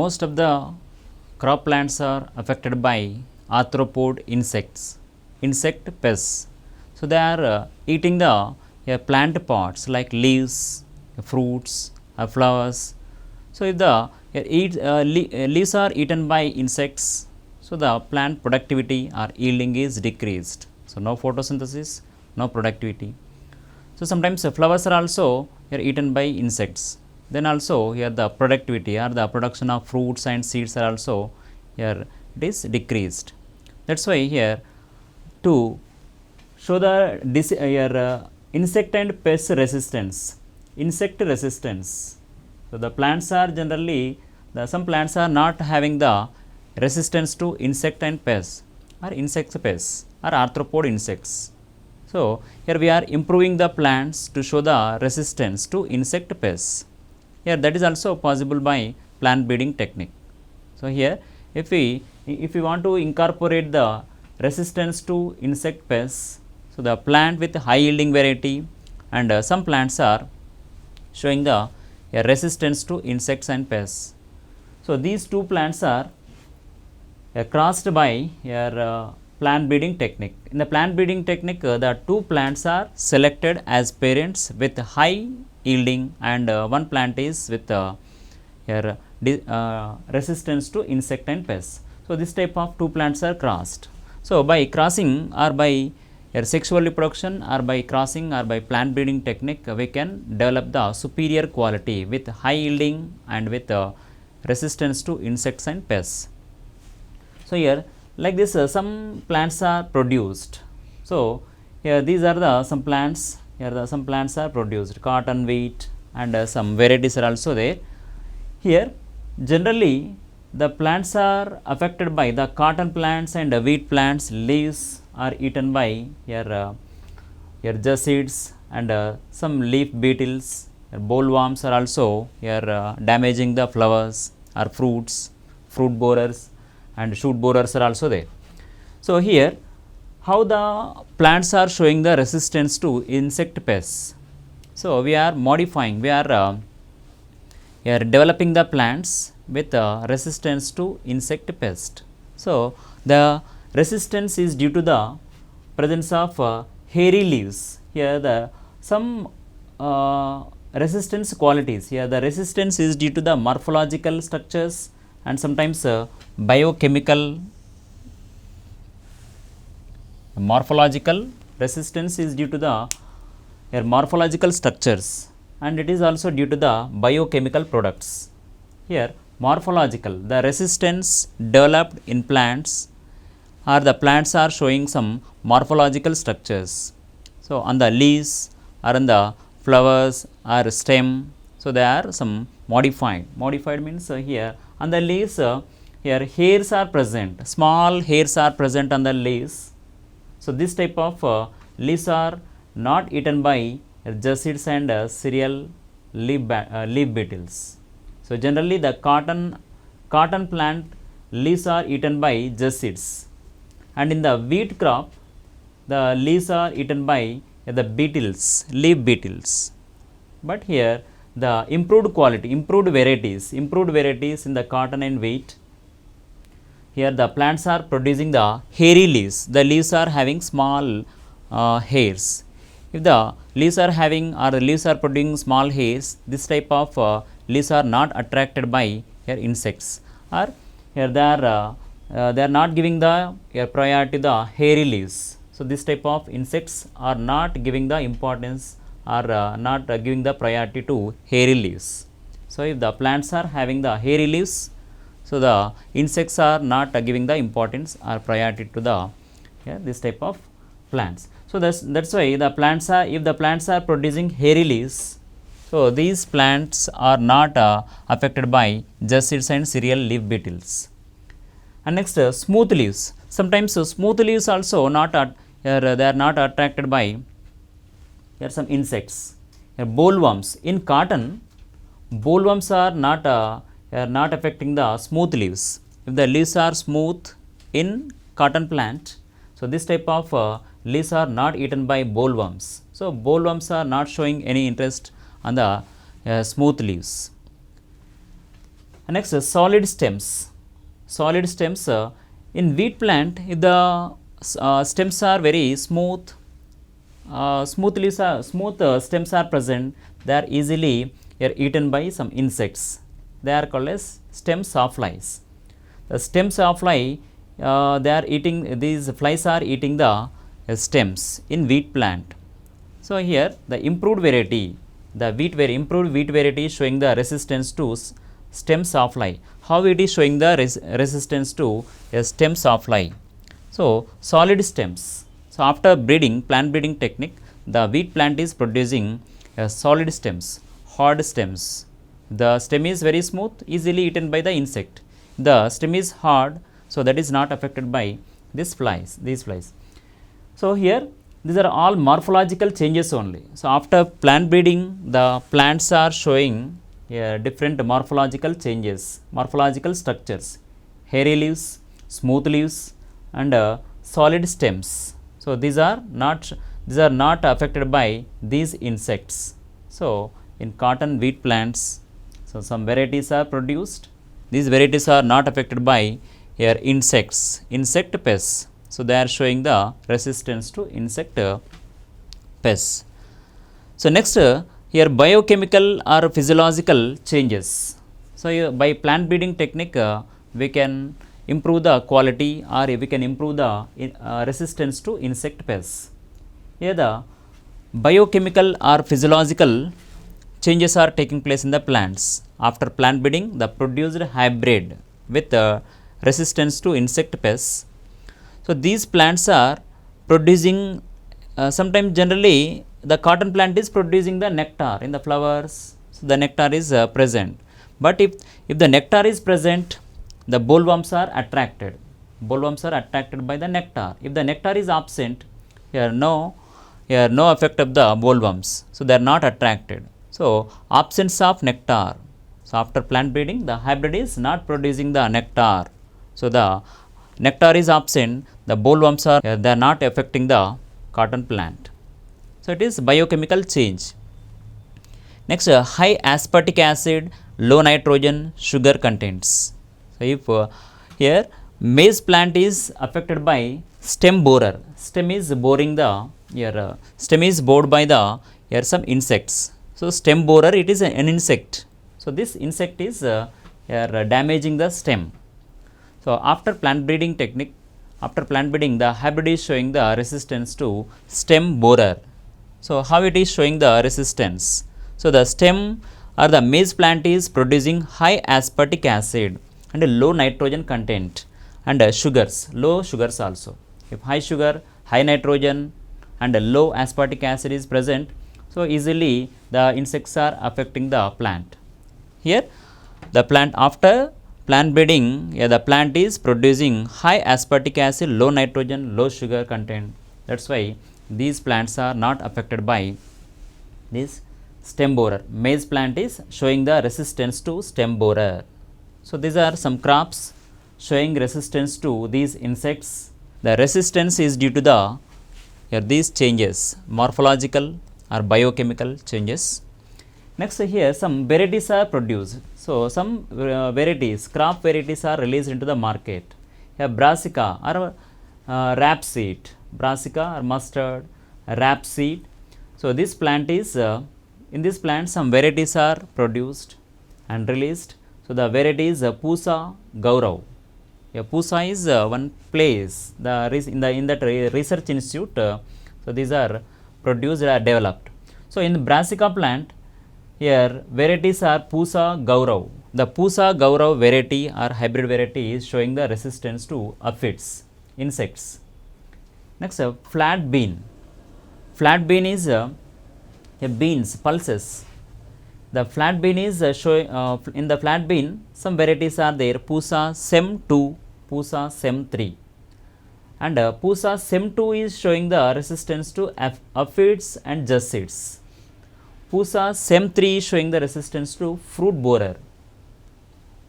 most of the crop plants are affected by arthropod insects, insect pests. So they are eating the plant parts like leaves, fruits, flowers. So if the leaves are eaten by insects, so the plant productivity or yielding is decreased. So no photosynthesis, no productivity. So sometimes flowers are also eaten by insects. Then also here the productivity or the production of fruits and seeds are also here it is decreased. That's why here to show the insect and pest resistance, insect resistance. So the plants are generally some plants are not having the resistance to insect and pests or insect pests or arthropod insects. So here we are improving the plants to show the resistance to insect pests. Here that is also possible by plant breeding technique. So here if we want to incorporate the resistance to insect pests, so the plant with high yielding variety and some plants are showing the resistance to insects and pests. So these two plants are crossed by your plant breeding technique. In the plant breeding technique, the two plants are selected as parents with high yielding and one plant is with resistance to insect and pests. So this type of two plants are crossed. So by crossing or by sexual reproduction or by crossing or by plant breeding technique, we can develop the superior quality with high yielding and with resistance to insects and pests. So here like this some plants are produced. So here these are the some plants, here the some plants are produced, cotton, wheat and some varieties are also there. Here generally the plants are affected by the cotton plants and wheat plants leaves are eaten by your jessids and some leaf beetles. Bollworms are also here damaging the flowers or fruits, fruit borers and shoot borers are also there. So here how the plants are showing the resistance to insect pests. So we are modifying, we are developing the plants with resistance to insect pest. So the resistance is due to the presence of hairy leaves. Here the some resistance qualities, here the resistance is due to the morphological structures and sometimes biochemical. Morphological resistance is due to the morphological structures and it is also due to the biochemical products. Here morphological, the resistance developed in plants or the plants are showing some morphological structures. So on the leaves or on the flowers or stem, so they are some modified. Modified means here on the leaves here hairs are present, small hairs are present on the leaves. So this type of leaves are not eaten by jessids and cereal leaf beetles. So generally the cotton plant leaves are eaten by jessids and in the wheat crop the leaves are eaten by the beetles, leaf beetles. But here the improved quality, improved varieties in the cotton and wheat, here the plants are producing the hairy leaves. The leaves are having small hairs. If the leaves are having or the leaves are producing small hairs, this type of leaves are not attracted by here insects, or here they are not giving the priority to the hairy leaves. So this type of insects are not giving the importance or not giving the priority to hairy leaves. So if the plants are having the hairy leaves, so the insects are not giving the importance or priority to the this type of plants. So that's why the plants are, if the plants are producing hairy leaves, so these plants are not affected by jessids and cereal leaf beetles. And next smooth leaves. Sometimes smooth leaves also not they are not attracted by some insects. Bollworms in cotton, bollworms are not affecting the smooth leaves. If the leaves are smooth in cotton plant, so this type of leaves are not eaten by bollworms. So bollworms are not showing any interest on the smooth leaves. Next, solid stems. Solid stems in wheat plant, if the stems are very smooth, smooth stems are present, they are easily eaten by some insects. They are called as stem sawflies. The stem sawfly, they are eating, these flies are eating the stems in wheat plant. So here the improved variety, the improved wheat variety is showing the resistance to stem sawfly. How it is showing the resistance to a stem sawfly? So solid stems. So after breeding, plant breeding technique, the wheat plant is producing solid stems, hard stems. The stem is very smooth, easily eaten by the insect. The stem is hard, so that is not affected by these flies. So here these are all morphological changes only. So after plant breeding, the plants are showing different morphological changes, morphological structures, hairy leaves, smooth leaves, and solid stems. So these are not affected by these insects. So in cotton wheat plants, so some varieties are produced. These varieties are not affected by here insects, insect pests. So they are showing the resistance to insect pests. So next here biochemical or physiological changes. So by plant breeding technique, we can improve the quality or we can improve the resistance to insect pests. Here the biochemical or physiological changes are taking place in the plants. After plant breeding, the produced hybrid with resistance to insect pests. So these plants are producing, sometimes generally the cotton plant is producing the nectar in the flowers. So the nectar is present. But if the nectar is present, the bollworms are attracted. Bollworms are attracted by the nectar. If the nectar is absent, here no effect of the bollworms. So they are not attracted. So absence of nectar. So after plant breeding, the hybrid is not producing the nectar. So the nectar is absent, the bollworms are they are not affecting the cotton plant. So it is biochemical change. Next, high aspartic acid, low nitrogen, sugar contents. So if here maize plant is affected by stem borer, stem is boring the stem is bored by the some insects. So stem borer, it is an insect. So this insect is damaging the stem. So after plant breeding technique, after plant breeding, the hybrid is showing the resistance to stem borer. So how it is showing the resistance? So the stem or the maize plant is producing high aspartic acid and a low nitrogen content and sugars, low sugars also. If high sugar, high nitrogen and a low aspartic acid is present, so easily the insects are affecting the plant. Here the plant after plant breeding, the plant is producing high aspartic acid, low nitrogen, low sugar content. That is why these plants are not affected by this stem borer. Maize plant is showing the resistance to stem borer. So these are some crops showing resistance to these insects. The resistance is due to the these changes, morphological or biochemical changes. Next here some varieties are produced. So some varieties, crop varieties are released into the market. Here brassica or rapeseed, brassica or mustard, rapeseed. So this plant is, in this plant some varieties are produced and released. So the variety is Pusa Gaurav. Pusa is one place, in that research institute, so these are produced or developed. So in the brassica plant, here varieties are Pusa Gaurav. The Pusa Gaurav variety or hybrid variety is showing the resistance to aphids, insects. Next, flat bean. Flat bean is beans, pulses. The flat bean is showing, in the flat bean some varieties are there, Pusa Sem 2, Pusa Sem 3. And Pusa Sem 2 is showing the resistance to aphids and jussids. Pusa Sem 3 is showing the resistance to fruit borer.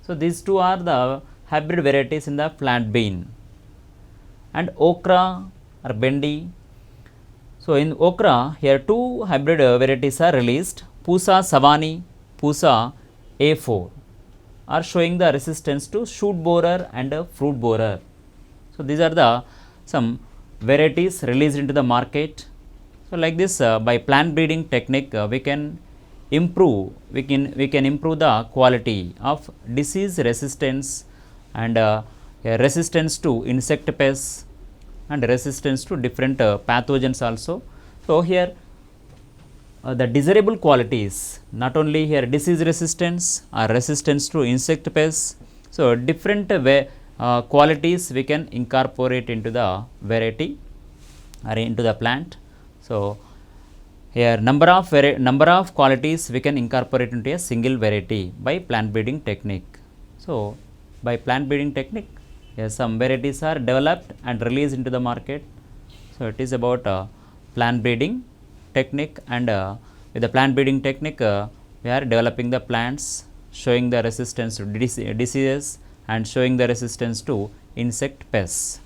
So these two are the hybrid varieties in the flat bean. And okra or bendi. So in okra, here two hybrid varieties are released, Pusa Savani, Pusa A4. are showing the resistance to shoot borer and fruit borer. So, these are the some varieties released into the market. So, like this by plant breeding technique we can improve the quality of disease resistance and resistance to insect pests and resistance to different pathogens also. So, here the desirable qualities, not only here disease resistance or resistance to insect pests. So, different qualities we can incorporate into the variety or into the plant. So, here number of qualities we can incorporate into a single variety by plant breeding technique. So, by plant breeding technique, yes, some varieties are developed and released into the market. So, it is about plant breeding technique, and with the plant breeding technique we are developing the plants showing the resistance to diseases and showing the resistance to insect pests.